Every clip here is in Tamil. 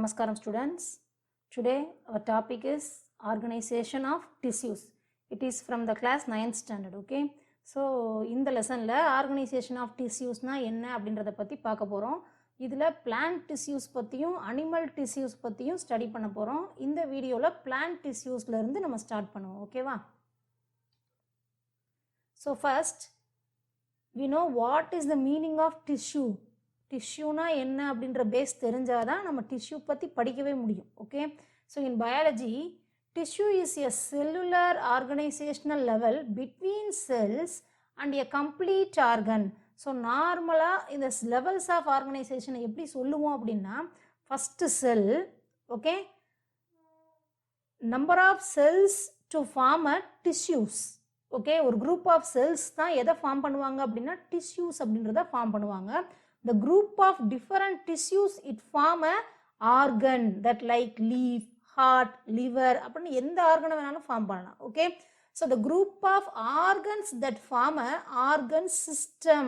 Namaskaram students. Today our topic is organization of tissues. It is from the class 9th standard. Okay. So in the lesson la organization of tissues na enna அப்படின்றத பத்தி பார்க்க போறோம். இதுல plant tissues பத்தியும் animal tissues பத்தியும் ஸ்டடி பண்ண போறோம். இந்த வீடியோல plant tissuesல இருந்து நம்ம ஸ்டார்ட் பண்ணுவோம். ஓகேவா? So first we know what is the meaning of tissue. டிஷ்யூனா என்ன அப்படின்ற பேஸ் தெரிஞ்சாதான் நம்ம டிஷ்யூ பற்றி படிக்கவே முடியும். Okay, so in biology tissue is a cellular organisational level between cells and a complete organ. So நார்மலாக இந்த லெவல்ஸ் ஆஃப் ஆர்கனைசேஷனை எப்படி சொல்லுவோம் அப்படின்னா, first cell, okay, number of cells to form a tissues. Okay, ஒரு குரூப் ஆஃப் செல்ஸ் தான் எதை ஃபார்ம் பண்ணுவாங்க அப்படின்னா டிஷ்யூஸ் அப்படின்றத ஃபார்ம் பண்ணுவாங்க. The group of different tissues it form a organ that like leaf, heart, liver அப்படின்னு எந்த ஆர்கனை வேணாலும் ஃபார்ம் பண்ணலாம். Okay, so the group of organs that form a organ system.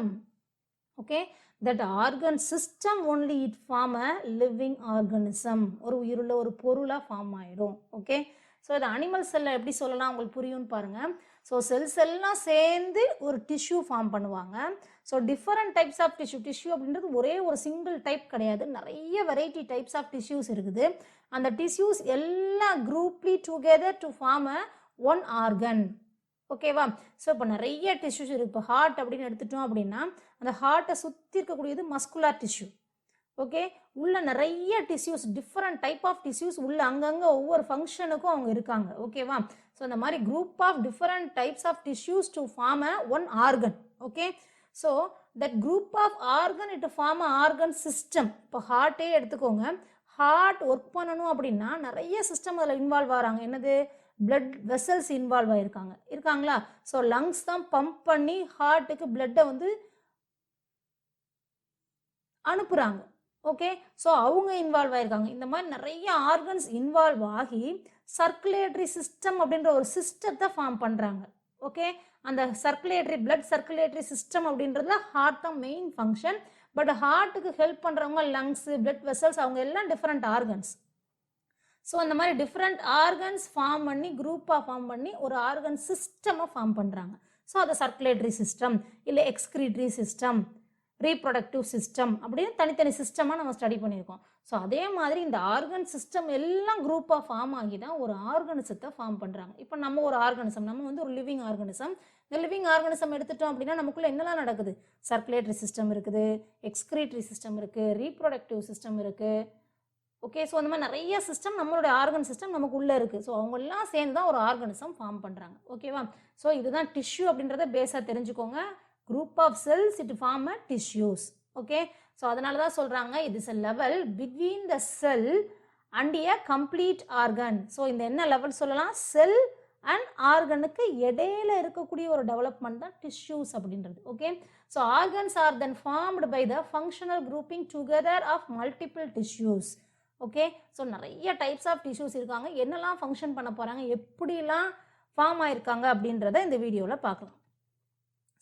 Okay, that organ system only it form a living organism. ஒரு உயிருள்ள ஒரு பொருளாக ஃபார்ம் ஆயிடும். ஓகே, ஸோ இது அனிமல் செல்லை எப்படி சொல்லலாம் உங்களுக்கு புரியும்னு பாருங்கள். ஸோ செல்ஸ் எல்லாம் சேர்ந்து ஒரு டிஷ்யூ ஃபார்ம் பண்ணுவாங்க. So different types of tissue அப்படின்றது ஒரே ஒரு சிங்கிள் டைப் கிடையாது, நிறைய வெரைட்டி டைப்ஸ் ஆஃப் டிஷ்யூஸ் இருக்குது. அந்த டிஷ்யூஸ் எல்லாம் grouped together to form a one organ. ஓகேவா? ஸோ இப்போ நிறைய டிஷ்யூஸ் இருக்குது. இப்போ ஹார்ட் அப்படின்னு எடுத்துட்டோம் அப்படின்னா அந்த ஹார்ட்டை சுற்றி இருக்கக்கூடியது மஸ்குலார் டிஷ்யூ. ஓகே, உள்ள நிறைய tissues, different type of tissues உள்ள அங்கங்கே ஒவ்வொரு ஃபங்க்ஷனுக்கும் அவங்க இருக்காங்க. ஓகேவா? ஸோ இந்த மாதிரி group of different types of tissues to form a one organ. Okay, so that group of organ it form a organ system. இப்போ ஹார்ட்டே எடுத்துக்கோங்க. ஹார்ட் ஒர்க் பண்ணணும் அப்படின்னா நிறைய சிஸ்டம் அதில் இன்வால்வ் ஆகிறாங்க. என்னது? பிளட் வெசல்ஸ் இன்வால்வ் இருக்காங்களா? ஸோ லங்ஸ் தான் பம்ப் பண்ணி ஹார்ட்டுக்கு பிளட்டை வந்து அனுப்புகிறாங்க. ஓகே, ஸோ அவங்க இன்வால்வ் ஆகிருக்காங்க. இந்த மாதிரி நிறைய ஆர்கன்ஸ் இன்வால்வ் ஆகி சர்க்குலேட்டரி சிஸ்டம் அப்படின்ற ஒரு சிஸ்டத்தை ஃபார்ம் பண்ணுறாங்க. ஓகே, அந்த சர்க்குலேட்டரி பிளட் சர்க்குலேட்டரி சிஸ்டம் அப்படின்றதுல ஹார்ட் தான் மெயின் ஃபங்க்ஷன். பட் ஹார்ட்டுக்கு ஹெல்ப் பண்ணுறவங்க லங்ஸு, பிளட் வெசல்ஸ், அவங்க எல்லாம் டிஃப்ரெண்ட் ஆர்கன்ஸ். ஸோ அந்த மாதிரி டிஃப்ரெண்ட் ஆர்கன்ஸ் ஃபார்ம் பண்ணி குரூப்பாக ஃபார்ம் பண்ணி ஒரு ஆர்கன் சிஸ்டமாக ஃபார்ம் பண்ணுறாங்க. ஸோ அதை சர்க்குலேட்டரி சிஸ்டம் இல்லை எக்ஸ்கிரீட்டரி சிஸ்டம், ரீப்ரொடக்டிவ் சிஸ்டம் அப்படின்னு தனித்தனி சிஸ்டமாக நம்ம ஸ்டடி பண்ணியிருக்கோம். ஸோ அதே மாதிரி இந்த ஆர்கன் சிஸ்டம் எல்லாம் குரூப்பாக ஃபார்ம் ஆகி தான் ஒரு ஆர்கனிசத்தை ஃபார்ம் பண்ணுறாங்க. இப்போ நம்ம ஒரு ஆர்கனிசம், நம்ம வந்து ஒரு லிவிங் ஆர்கனிசம். இந்த லிவிங் ஆர்கனிசம் எடுத்துட்டோம் அப்படின்னா நமக்குள்ளே என்னெல்லாம் நடக்குது? சர்க்குலேட்டரி சிஸ்டம் இருக்குது, எக்ஸ்கிரீட்டரி சிஸ்டம் இருக்குது, ரீப்ரொடக்டிவ் சிஸ்டம் இருக்குது. ஓகே, ஸோ அந்த மாதிரி நிறைய சிஸ்டம் நம்மளுடைய ஆர்கன் சிஸ்டம் நமக்கு உள்ளே இருக்குது. ஸோ அவங்கெல்லாம் சேர்ந்து தான் ஒரு ஆர்கனிசம் ஃபார்ம் பண்ணுறாங்க. ஓகேவா? ஸோ இதுதான் டிஷ்யூ அப்படின்றத பேஸாக தெரிஞ்சுக்கோங்க. group of cells it form a tissues. Okay, so அதனால தான் சொல்றாங்க it is a level between the cell and a complete organ. so இந்த என்ன லெவல் சொல்லலாம்? செல் அண்ட் ஆர்கனுக்கு இடையில இருக்கக்கூடிய ஒரு டெவலப்மெண்ட் தான் டிஷ்யூஸ் அப்படின்றது. Okay, so organs are then formed by the functional grouping together of multiple tissues. Okay, so நிறைய டைப்ஸ் ஆஃப் டிஷ்யூஸ் இருக்காங்க. என்னெல்லாம் ஃபங்க்ஷன் பண்ண போகிறாங்க, எப்படிலாம் ஃபார்ம் ஆயிருக்காங்க அப்படின்றத இந்த வீடியோவில் பார்க்கலாம்.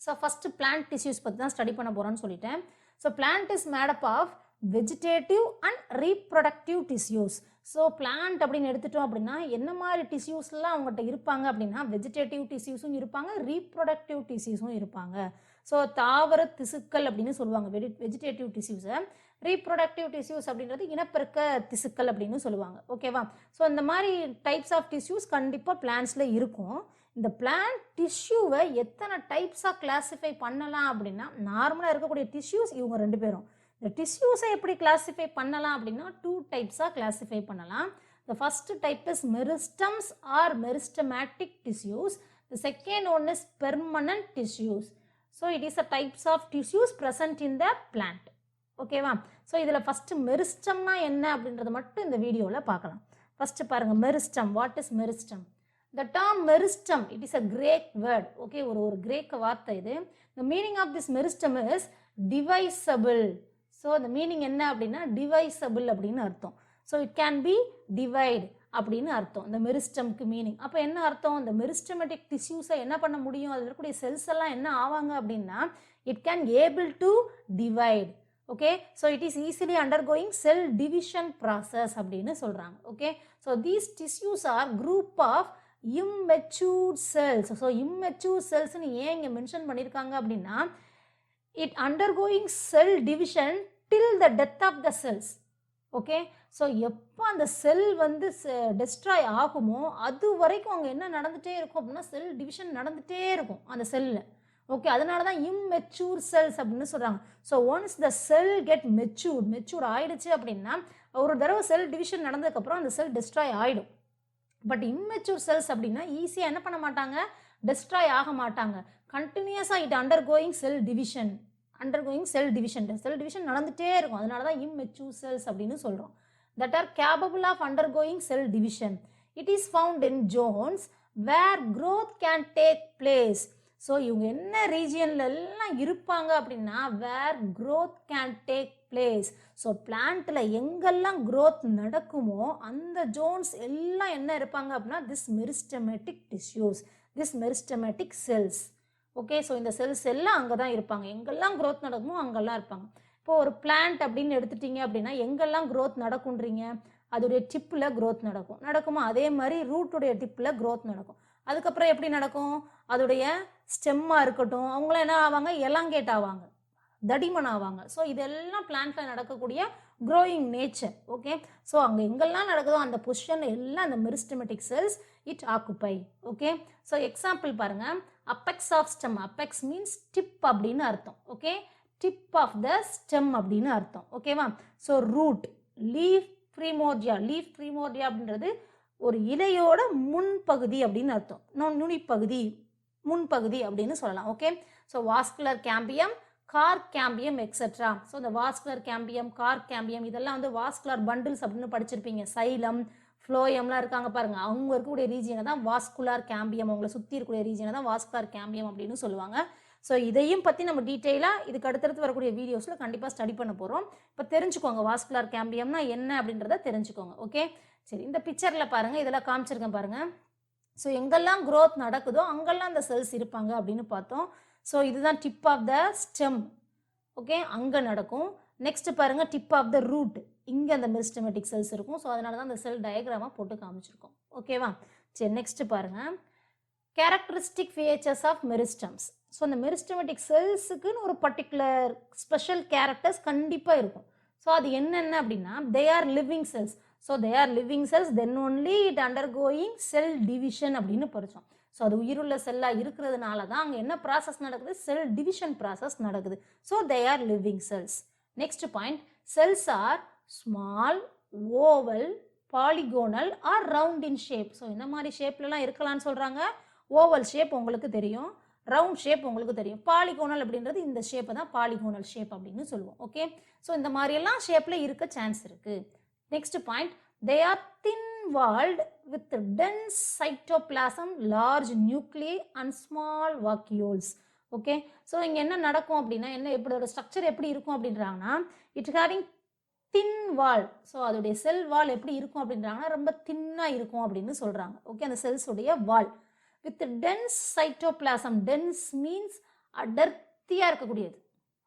ஸோ ஃபஸ்ட்டு பிளான்ட் டிஷ்யூஸ் பற்றி தான் ஸ்டடி பண்ண போகிறோன்னு சொல்லிட்டேன். So plant is made up of vegetative and reproductive tissues. So plant அப்படின்னு எடுத்துட்டோம் அப்படின்னா என்ன மாதிரி டிஷ்யூஸ்லாம் அவங்ககிட்ட இருப்பாங்க அப்படின்னா வெஜிடேட்டிவ் டிஷ்யூஸும் இருப்பாங்க, ரீப்ரொடக்டிவ் டிஷ்யூஸும் இருப்பாங்க. ஸோ தாவர திசுக்கள் அப்படின்னு சொல்லுவாங்க வெஜிடேட்டிவ் டிஷ்யூஸை. ரீப்ரொடக்டிவ் டிஷ்யூஸ் அப்படின்றது இனப்பெருக்க திசுக்கள் அப்படின்னு சொல்லுவாங்க. ஓகேவா? ஸோ இந்த மாதிரி டைப்ஸ் ஆஃப் டிஷ்யூஸ் கண்டிப்பாக பிளான்ட்ஸில் இருக்கும். இந்த பிளான்ட் டிஷ்யூவை எத்தனை டைப்ஸாக கிளாஸிஃபை பண்ணலாம் அப்படின்னா, நார்மலாக இருக்கக்கூடிய டிஷ்யூஸ் இவங்க ரெண்டு பேரும். இந்த டிஷ்யூஸை எப்படி கிளாஸிஃபை பண்ணலாம் அப்படின்னா 2 டைப்ஸாக கிளாஸிஃபை பண்ணலாம். The first type is meristems are meristematic tissues. The second one is permanent tissues. So it is a types of tissues present in the plant. ஓகேவா? ஸோ இதில் ஃபஸ்ட்டு மெரிஸ்டம்னா என்ன அப்படின்றத மட்டும் இந்த வீடியோவில் பார்க்கலாம். ஃபஸ்ட்டு பாருங்கள், meristem. What is meristem? The term meristem, it is a Greek word. Okay, ஒரு கிரேக்க வார்த்தை இது. The meaning of this meristem is divisible. So the meaning என்ன அப்படின்னா divisible அப்படின்னு அர்த்தம். So it can be divide அப்படின்னு அர்த்தம் இந்த மெரிஸ்டம்க்கு மீனிங். அப்போ என்ன அர்த்தம்? இந்த மெரிஸ்டமேட்டிக் டிஷ்யூஸை என்ன பண்ண முடியும்? அதில் இருக்கக்கூடிய செல்ஸ் எல்லாம் என்ன ஆவாங்க அப்படின்னா it can able to divide. Okay, so it is easily undergoing cell division process அப்படின்னு சொல்கிறாங்க. Okay, so these tissues are group of immature cells. So immature cellsனு ஏன் இங்கே மென்ஷன் பண்ணியிருக்காங்க அப்படின்னா it undergoing cell division till the death of the cells. Okay, so எப்போ அந்த செல் வந்து டெஸ்ட்ராய் ஆகுமோ அது வரைக்கும் அங்கே என்ன நடந்துகிட்டே இருக்கும் அப்படின்னா செல் டிவிஷன் நடந்துகிட்டே இருக்கும் அந்த செல்லில். ஓகே, அதனால தான் இம்மெச்சூர் செல்ஸ் அப்படின்னு சொல்கிறாங்க. So once the sell get mature ஆயிடுச்சு அப்படின்னா ஒரு தடவை செல் டிவிஷன் நடந்ததுக்கப்புறம் அந்த செல் டெஸ்ட்ராய் ஆகிடும். பட் இம்மெச்சூர் செல்ஸ் அப்படின்னா ஈஸியாக என்ன பண்ண மாட்டாங்க, டெஸ்ட்ராய் ஆக மாட்டாங்க. கண்டினியூஸாக இட் அண்டர்கோயிங் செல் டிவிஷன் நடந்துகிட்டே இருக்கும். அதனால தான் இம்மெச்சூர் செல்ஸ் அப்படின்னு சொல்கிறோம். That are capable of undergoing cell division. It is found in zones where growth can take place. So இவங்க என்ன ரீஜியனில் எல்லாம் இருப்பாங்க அப்படின்னா where growth can take place. So பிளான்ட்டில் எங்கெல்லாம் growth நடக்குமோ அந்த ஜோன்ஸ் எல்லாம் என்ன இருப்பாங்க அப்படின்னா this meristematic tissues, this meristematic cells. Okay, so இந்த செல்ஸ் எல்லாம் அங்கே தான் இருப்பாங்க. எங்கெல்லாம் growth நடக்குமோ அங்கெல்லாம் இருப்பாங்க. இப்போ ஒரு பிளான்ட் அப்படின்னு எடுத்துட்டீங்க அப்படின்னா எங்கெல்லாம் growth நடக்குன்றீங்க, அதோடைய டிப்பில் growth நடக்குமா, அதே மாதிரி ரூட்டுடைய டிப்பில் growth நடக்கும். அதுக்கப்புறம் எப்படி நடக்கும், அதோடைய ஸ்டெம்மாக இருக்கட்டும் அவங்களாம் என்ன ஆவாங்க, எலாங்கேட் ஆவாங்க, தடிமன் ஆவாங்க. ஸோ இதெல்லாம் பிளான்ட்டில் நடக்கக்கூடிய க்ரோயிங் நேச்சர். ஓகே, ஸோ அங்கே எங்கெல்லாம் நடக்குதோ அந்த பொசிஷன் எல்லாம் அந்த meristematic cells it occupy. Okay, so example பாருங்கள், apex of stem. Apex means tip அப்படின்னு அர்த்தம். Okay, tip of the stem அப்படின்னு அர்த்தம். ஓகேவா, so root, leaf primordia. Leaf primordia அப்படின்றது ஒரு இலையோட முன்பகுதி அப்படின்னு அர்த்தம். நுனிப்பகுதி, முன்பகுதி அப்படின்னு சொல்லலாம். Okay, so vascular cambium, car cambium etcetera. So இந்த வாஸ்குலர் கேம்பியம், கார் கேம்பியம் இதெல்லாம் வந்து வாஸ்குலர் பண்டில்ஸ் அப்படின்னு படிச்சிருப்பீங்க. சைலம், ஃப்ளோயம்லாம் இருக்காங்க பாருங்கள், அவங்க இருக்கக்கூடிய ரீஜியனை தான் வாஸ்குலர் கேம்பியம், அவங்களை சுற்றி இருக்கக்கூடிய ரீஜியனை தான் வாஸ்குலர் கேம்பியம் அப்படின்னு சொல்லுவாங்க. ஸோ இதையும் பற்றி நம்ம டீட்டெயிலாக இதுக்கு அடுத்தடுத்து வரக்கூடிய வீடியோஸில் கண்டிப்பாக ஸ்டடி பண்ண போகிறோம். இப்போ தெரிஞ்சுக்கோங்க வாஸ்குலர் கேம்பியம்னா என்ன அப்படின்றத தெரிஞ்சுக்கோங்க. ஓகே, சரி, இந்த பிக்சரில் பாருங்கள், இதெல்லாம் காமிச்சிருக்கேன் பாருங்கள். ஸோ எங்கெல்லாம் growth நடக்குதோ அங்கெல்லாம் அந்த செல்ஸ் இருப்பாங்க அப்படின்னு பார்த்தோம். ஸோ இதுதான் tip of the stem. Okay, அங்கே நடக்கும். நெக்ஸ்ட் பாருங்கள், டிப் ஆஃப் த ரூட், இங்கே அந்த மெரிஸ்டமேட்டிக் செல்ஸ் இருக்கும். ஸோ அதனால தான் அந்த செல் டயக்ராமாக போட்டு காமிச்சிருக்கோம். ஓகேவா, சரி, நெக்ஸ்ட் பாருங்கள், characteristic features of meristems. So அந்த மெரிஸ்டமேட்டிக் செல்ஸுக்குன்னு ஒரு பர்டிகுலர் ஸ்பெஷல் கேரக்டர்ஸ் கண்டிப்பாக இருக்கும். ஸோ அது என்னென்ன அப்படின்னா they are living cells. So they are living cells then only it undergoing cell division அப்படின்னு படித்தோம். ஸோ அது உயிருள்ள செல்லாக இருக்கிறதுனால தான் அங்கே என்ன ப்ராசஸ் நடக்குது, செல் டிவிஷன் ப்ராசஸ் நடக்குது. So they are living cells. Next point, cells are small, oval, polygonal or round in shape. So இந்த மாதிரி ஷேப்லலாம் இருக்கலாம்னு சொல்கிறாங்க. ஓவல் ஷேப் உங்களுக்கு தெரியும், ரவுண்ட் ஷேப் உங்களுக்கு தெரியும். பாலிகோனல் அப்படின்றது இந்த ஷேப்பை தான் பாலிகோனல் ஷேப் அப்படின்னு சொல்லுவோம். ஓகே, ஸோ இந்த மாதிரியெல்லாம் ஷேப்பில் இருக்க சான்ஸ் இருக்குது. Next point, they are thin walled with dense cytoplasm, large nuclei and small vacuoles. Okay, so இங்கே என்ன நடக்கும் அப்படின்னா என்ன எப்படியோட ஸ்ட்ரக்சர் எப்படி இருக்கும் அப்படின்றாங்கன்னா it having thin wall. So அதோடைய செல் வால் எப்படி இருக்கும் அப்படின்றாங்கன்னா ரொம்ப தின்னாக இருக்கும் அப்படின்னு சொல்கிறாங்க. ஓகே, அந்த செல்ஸுடைய wall with dense cytoplasm. Dense means அடர்த்தியாக இருக்கக்கூடியது.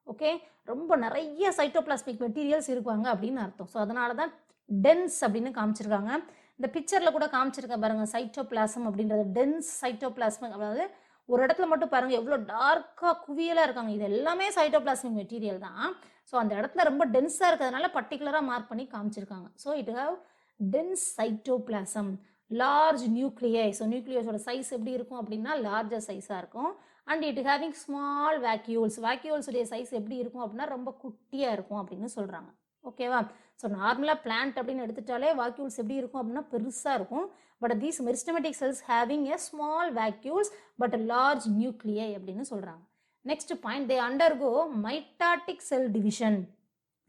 ஓகே, ரொம்ப நிறைய சைட்டோபிளாஸ்மிக் மெட்டீரியல்ஸ் இருப்பாங்க அப்படின்னு அர்த்தம். ஸோ அதனால தான் டென்ஸ் அப்படின்னு காமிச்சிருக்காங்க. இந்த பிக்சரில் கூட காமிச்சிருக்கேன் பாருங்கள், சைட்டோபிளாசம் அப்படின்றது டென்ஸ் சைட்டோபிளாஸ்மிக். அதாவது ஒரு இடத்துல மட்டும் பாருங்கள் எவ்வளோ டார்க்காக குவியலாக இருக்காங்க, இது எல்லாமே சைட்டோபிளாஸ்மிக் மெட்டீரியல் தான். ஸோ அந்த இடத்துல ரொம்ப டென்ஸாக இருக்கிறதுனால பர்டிகுலராக மார்க் பண்ணி காமிச்சிருக்காங்க. So it have dense cytoplasm, large nuclei. So நியூக்ளியஸோட சைஸ் எப்படி இருக்கும் அப்படின்னா லார்ஜர் சைஸாக இருக்கும். And it having small vacuoles. வேக்யூல்ஸுடைய சைஸ் எப்படி இருக்கும் அப்படின்னா ரொம்ப குட்டியாக இருக்கும் அப்படின்னு சொல்கிறாங்க. ஓகேவா, ஸோ நார்மலாக பிளான்ட் அப்படின்னு எடுத்துட்டாலே வாக்யூல்ஸ் எப்படி இருக்கும் அப்படின்னா பெருசாக இருக்கும். But these meristematic cells having a small vacuoles but large nuclei அப்படின்னு சொல்கிறாங்க. Next point, they undergo mitotic cell division.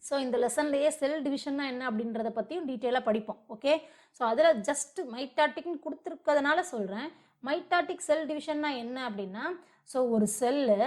So இந்த லெசன்லேயே செல் டிவிஷன்னா என்ன அப்படின்றத பற்றியும் டீட்டெயிலாக படிப்போம். ஓகே, ஸோ அதில் ஜஸ்ட் மைட்டாட்டிக்னு கொடுத்துருக்கிறதுனால சொல்கிறேன். மைட்டாட்டிக் செல் டிவிஷன்னா என்ன அப்படின்னா ஸோ ஒரு செல்லு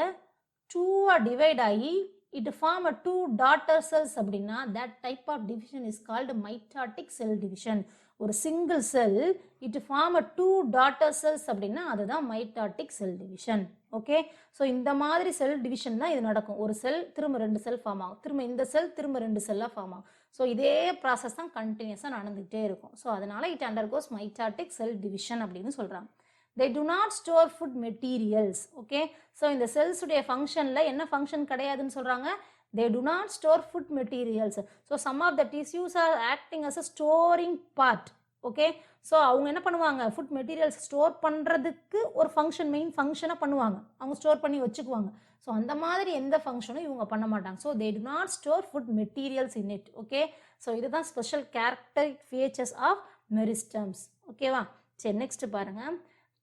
டூவாக டிவைட் ஆகி it form a two daughter cells அப்படின்னா that type of division is called mitotic cell division. ஒரு single cell it form a two daughter cells அப்படின்னா அதுதான் mitotic cell division. Okay, so இந்த மாதிரி செல் டிவிஷன் தான் இது நடக்கும். ஒரு செல் திரும்ப 2 செல் ஃபார்ம் ஆகும், திரும்ப இந்த செல் திரும்ப 2 செல்லாக ஃபார்ம் ஆகும். ஸோ இதே ப்ராசஸ் தான் கண்டினியூஸாக நடந்துகிட்டே இருக்கும். ஸோ அதனால it undergoes mitotic cell division அப்படின்னு சொல்கிறாங்க. they do not store food materials. Okay, so இந்த செல்ஸுடைய ஃபங்க்ஷனில் என்ன ஃபங்க்ஷன் கிடையாதுன்னு சொல்கிறாங்க, they do not store food materials. so some of the tissues are acting as a storing part. Okay, so அவங்க என்ன பண்ணுவாங்க, ஃபுட் மெட்டீரியல்ஸ் ஸ்டோர் பண்ணுறதுக்கு ஒரு ஃபங்க்ஷன், மெயின் ஃபங்க்ஷனாக பண்ணுவாங்க, அவங்க ஸ்டோர் பண்ணி வச்சுக்குவாங்க. ஸோ அந்த மாதிரி எந்த ஃபங்க்ஷனும் இவங்க பண்ண மாட்டாங்க. So they do not store food materials in it. Okay, so இதுதான் special characteristic features of meristems. ஓகேவா, சரி நெக்ஸ்ட் பாருங்கள்.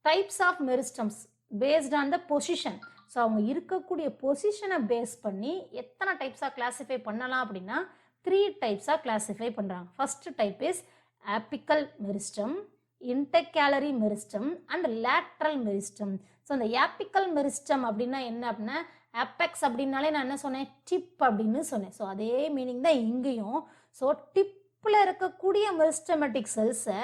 Types of meristems based on the position. So அவங்க இருக்கக்கூடிய பொசிஷனை பேஸ் பண்ணி எத்தனை டைப்ஸாக கிளாஸிஃபை பண்ணலாம் அப்படின்னா 3 டைப்ஸாக கிளாஸிஃபை பண்ணுறாங்க. First type is apical meristem, intercalary meristem and lateral meristem. So அந்த ஆப்பிக்கல் மெரிஸ்டம் அப்படின்னா என்ன அப்படின்னா, ஆப்பெக்ஸ் அப்படின்னாலே நான் என்ன சொன்னேன், டிப் அப்படின்னு சொன்னேன். ஸோ அதே மீனிங் தான் இங்கேயும். ஸோ டிப்பில் இருக்கக்கூடிய மெரிஸ்டமேட்டிக் செல்ஸை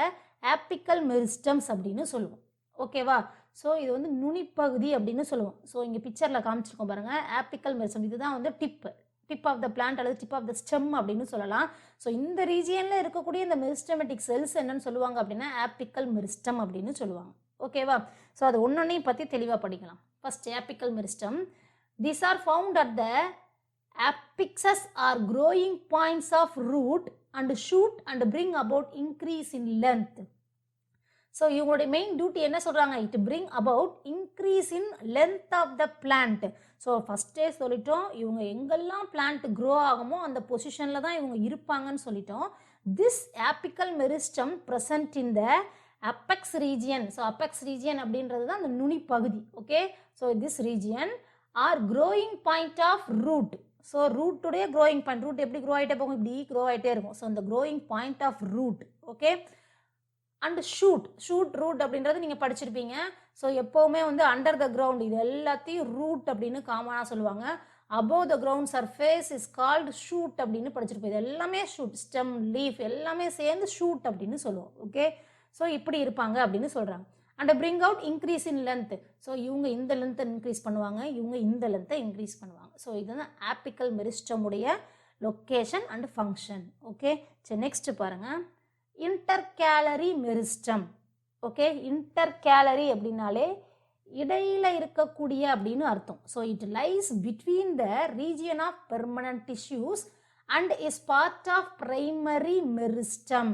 ஆப்பிக்கல் மெரிஸ்டம்ஸ் அப்படின்னு சொல்லுவோம். ஓகேவா, ஸோ இது வந்து நுனிப்பகுதி அப்படின்னு சொல்லுவோம். ஸோ இங்கே பிக்சரில் காமிச்சிருக்கோம் பாருங்கள், ஆப்பிக்கல் மெரிஸ்டம் இதுதான் வந்து டிப் ஆஃப் த பிளான்ட் அல்லது டிப் ஆஃப் த ஸ்டெம் அப்படின்னு சொல்லலாம். ஸோ இந்த ரீஜியனில் இருக்கக்கூடிய இந்த மெரிஸ்டமேட்டிக் செல்ஸ் என்னன்னு சொல்லுவாங்க அப்படின்னா ஆப்பிக்கல் மெரிஸ்டம் அப்படின்னு சொல்லுவாங்க. ஓகேவா, ஸோ அது ஒன்னொன்னையும் பற்றி தெளிவாக படிக்கலாம். First apical meristem, these are found at the apexes or growing points of root and shoot and bring about increase in length. So இவங்களுடைய மெயின் டியூட்டி என்ன சொல்கிறாங்க, it bring about increase in length of the plant. So ஃபஸ்ட்டே சொல்லிட்டோம், இவங்க எங்கெல்லாம் பிளான்ட் க்ரோ ஆகுமோ அந்த பொசிஷனில் தான் இவங்க இருப்பாங்கன்னு சொல்லிட்டோம். This apical meristem present in the apex region. So apex region அப்படின்றது தான் அந்த நுனி பகுதி. Okay, so this region are growing point of root. So ரூட்டுடைய க்ரோயிங் பாயிண்ட், ரூட் எப்படி க்ரோ ஆகிட்டே போகும், இப்படி க்ரோ ஆகிட்டே இருக்கும். ஸோ அந்த growing point of root. Okay, and shoot root அப்படின்றது நீங்கள் படிச்சிருப்பீங்க. ஸோ எப்போவுமே வந்து அண்டர் த கிரவுண்ட் இது எல்லாத்தையும் ரூட் அப்படின்னு காமனாக சொல்லுவாங்க. Above the ground surface is called shoot அப்படின்னு படிச்சிருப்போம். இது எல்லாமே ஷூட், ஸ்டெம், லீஃப் எல்லாமே சேர்ந்து ஷூட் அப்படின்னு சொல்லுவோம். ஓகே, ஸோ இப்படி இருப்பாங்க அப்படின்னு சொல்கிறாங்க. And bring out increase in length. So இவங்க இந்த லென்த்தை இன்க்ரீஸ் பண்ணுவாங்க, இவங்க இந்த லென்த்தை இன்க்ரீஸ் பண்ணுவாங்க. ஸோ இதுதான் ஆப்பிக்கல் மெரிஸ்டமுடைய லொக்கேஷன் அண்ட் ஃபங்க்ஷன். ஓகே, சரி நெக்ஸ்ட் பாருங்கள், இன்டர்கேலரி மெரிஸ்டம். ஓகே, இன்டர்கேலரி அப்படின்னாலே இடையில இருக்கக்கூடிய அப்படின்னு அர்த்தம். So it lies between the region of permanent tissues and is part of primary meristem.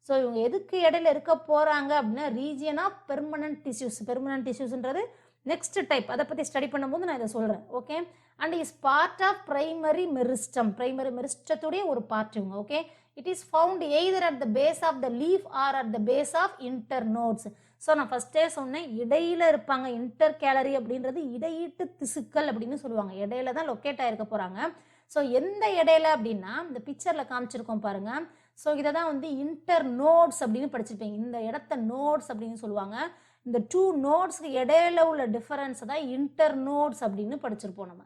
So இவங்க எதுக்கு இடையில இருக்க போகிறாங்க அப்படின்னா region of permanent tissues. Permanent டிஷ்யூஸ்ன்றது நெக்ஸ்ட் டைப், அதை பற்றி ஸ்டடி பண்ணும்போது நான் இதை சொல்கிறேன். Okay, and is part of primary meristem. Primary மெரிஸ்டத்துடைய ஒரு பார்ட் இவங்க. Okay, it is found either at the base of the leaf or at the base of internodes. So நான் ஃபஸ்ட்டே சொன்னேன், இடையில இருப்பாங்க. இன்டர்கேலரி அப்படின்றது இடையீட்டு திசுக்கள் அப்படின்னு சொல்லுவாங்க. இடையில தான் லொக்கேட் ஆகிருக்க போகிறாங்க. ஸோ எந்த இடையில அப்படின்னா இந்த பிக்சரில் காமிச்சிருக்கோம் பாருங்கள். ஸோ இதை தான் வந்து இன்டர்னோட்ஸ் அப்படின்னு படிச்சிருப்பீங்க. இந்த இடத்த நோட்ஸ் அப்படின்னு சொல்லுவாங்க. இந்த 2 நோட்ஸ்க்கு இடையில உள்ள டிஃபரன்ஸ் தான் இன்டர்னோட்ஸ் அப்படின்னு படிச்சிருப்போம். நம்ம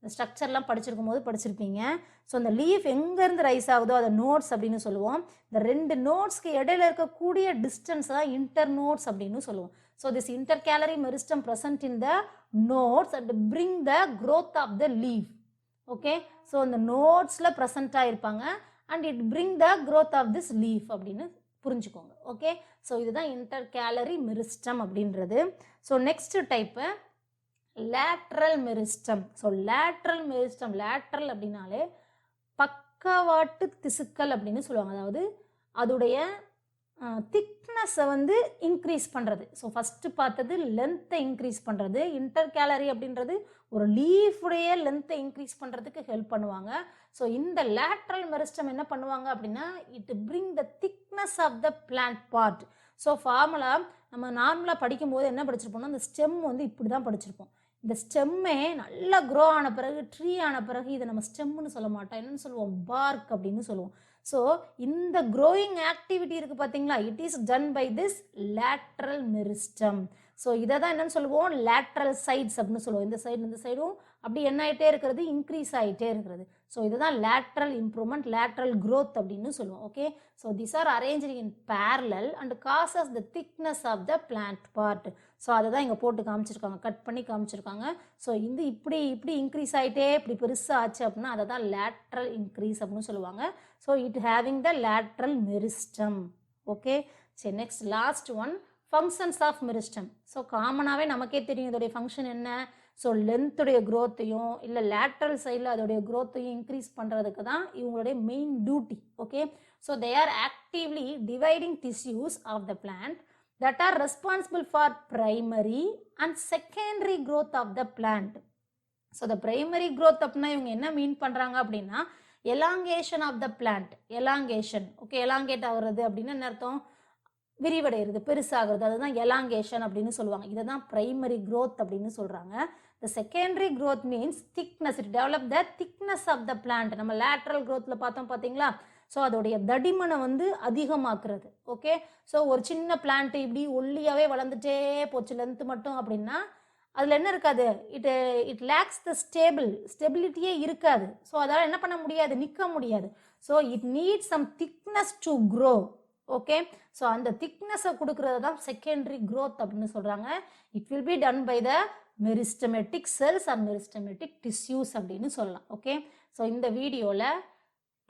இந்த ஸ்ட்ரக்சர்லாம் படிச்சிருக்கும் போது படிச்சிருப்பீங்க. ஸோ அந்த லீஃப் எங்கேருந்து ரைஸ் ஆகுதோ அதை நோட்ஸ் அப்படின்னு சொல்லுவோம். இந்த 2 நோட்ஸ்க்கு இடையில இருக்கக்கூடிய டிஸ்டன்ஸ் தான் இன்டர்னோட்ஸ் அப்படின்னு சொல்லுவோம். So this intercalary meristem present in the nodes and bring the growth of the leaf. Okay, so அந்த நோட்ஸில் ப்ரெசண்ட்டாக இருப்பாங்க and it bring the growth of this leaf அப்படின்னு புரிஞ்சுக்கோங்க. ஓகே, ஸோ இதுதான் இன்டர்கேலரி மெரிஸ்டம் அப்படின்றது. So next type lateral meristem. So lateral meristem, lateral அப்படின்னாலே பக்கவாட்டு திசுக்கள் அப்படின்னு சொல்லுவாங்க. அதாவது அதோடைய திக்னஸை வந்து இன்க்ரீஸ் பண்ணுறது. ஸோ ஃபஸ்ட்டு பார்த்தது லென்த்தை இன்க்ரீஸ் பண்ணுறது. இன்டர்கேலரி அப்படின்றது ஒரு லீஃபுடைய லென்த்தை இன்க்ரீஸ் பண்ணுறதுக்கு ஹெல்ப் பண்ணுவாங்க. ஸோ இந்த லேட்ரல் மெரிஸ்டம் என்ன பண்ணுவாங்க அப்படின்னா it bring the thickness of the plant part. So formula நம்ம நார்மலாக படிக்கும்போது என்ன படிச்சிருப்போம்னா இந்த ஸ்டெம் வந்து இப்படி தான் படிச்சிருப்போம். இந்த ஸ்டெம்மே நல்லா க்ரோ ஆன பிறகு, ட்ரீ ஆன பிறகு இதை நம்ம ஸ்டெம்னு சொல்ல மாட்டோம், என்னன்னு சொல்லுவோம், பார்க் அப்படின்னு சொல்லுவோம். ஸோ இந்த க்ரோயிங் ஆக்டிவிட்டி இருக்குது பார்த்தீங்களா, it is done by this lateral meristem. So இதை தான் என்னன்னு சொல்லுவோம், லேட்ரல் சைட்ஸ் அப்படின்னு சொல்லுவோம். இந்த சைடும் அப்படி என்ன ஆகிட்டே இருக்கிறது, இன்க்ரீஸ் ஆகிட்டே இருக்கிறது. ஸோ இதுதான் லேட்ரல் இம்ப்ரூவ்மெண்ட், லேட்ரல் growth அப்படின்னு சொல்லுவோம். Okay, so these are arranged in parallel and causes the thickness of the plant part. So அதை தான் இங்கே போட்டு காமிச்சிருக்காங்க, கட் பண்ணி காமிச்சிருக்காங்க. ஸோ இப்படி இன்க்ரீஸ் ஆகிட்டே இப்படி பெருசாக ஆச்சு அப்படின்னா அதை தான் லேட்ரல் இன்க்ரீஸ் அப்படின்னு சொல்லுவாங்க. So it having the lateral meristem. Okay, சரி next last one, functions of meristem. So காமனாகவே நமக்கே தெரியும் இதோடைய ஃபங்க்ஷன் என்ன. ஸோ லென்த்துடைய க்ரோத்தையும் இல்லை லேட்ரல் சைடில் அதோடைய க்ரோத்தையும் இன்க்ரீஸ் பண்ணுறதுக்கு தான் இவங்களுடைய main duty. Okay, so they are actively dividing tissues of the plant that are responsible for primary and secondary growth of the plant. So the primary growth அப்படின்னா இவங்க என்ன மீன் பண்ணுறாங்க அப்படின்னா elongation of the plant, elongation. Okay, elongate ஆகுறது அப்படின்னு என்ன அர்த்தம், விரிவடைகிறது, பெருசாகிறது, அதுதான் elongation அப்படின்னு சொல்லுவாங்க. இதை தான் primary growth அப்படின்னு சொல்கிறாங்க. The secondary growth means thickness, it develop the thickness of the plant. நம்ம lateral growthல பார்த்தோம் பார்த்தீங்களா, ஸோ அதோடைய தடிமனை வந்து அதிகமாக்குறது. ஓகே, ஸோ ஒரு சின்ன பிளான்ட் இப்படி ஒல்லியாகவே வளர்ந்துட்டே போச்சு லென்த்து மட்டும் அப்படின்னா அதில் என்ன இருக்காது, இட் லேக்ஸ் த ஸ்டெபிலிட்டியே இருக்காது. ஸோ அதால் என்ன பண்ண முடியாது, நிற்க முடியாது. So it need some thickness to grow. Okay, so அந்த திக்னஸை கொடுக்கறது தான் செகண்டரி growth அப்படின்னு சொல்கிறாங்க. It will be done by the meristematic cells and meristematic tissues அப்படின்னு சொல்லலாம். ஓகே, ஸோ இந்த வீடியோவில்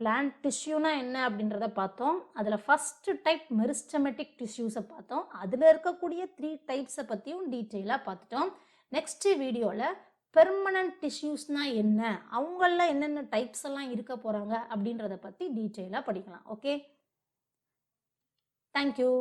பிளான்ட் டிஷ்யூனா என்ன அப்படின்றத பார்த்தோம். அதில் ஃபஸ்ட்டு டைப் மெரிஸ்டமேட்டிக் டிஷ்யூஸை பார்த்தோம். அதில் இருக்கக்கூடிய 3 டைப்ஸை பற்றியும் டீட்டெயிலாக பார்த்துட்டோம். நெக்ஸ்ட்டு வீடியோவில் பெர்மனன்ட் டிஷ்யூஸ்னால் என்ன, அவங்களில் என்னென்ன டைப்ஸ் எல்லாம் இருக்க போகிறாங்க அப்படின்றத பற்றி டீட்டெயிலாக படிக்கலாம். Okay, thank you.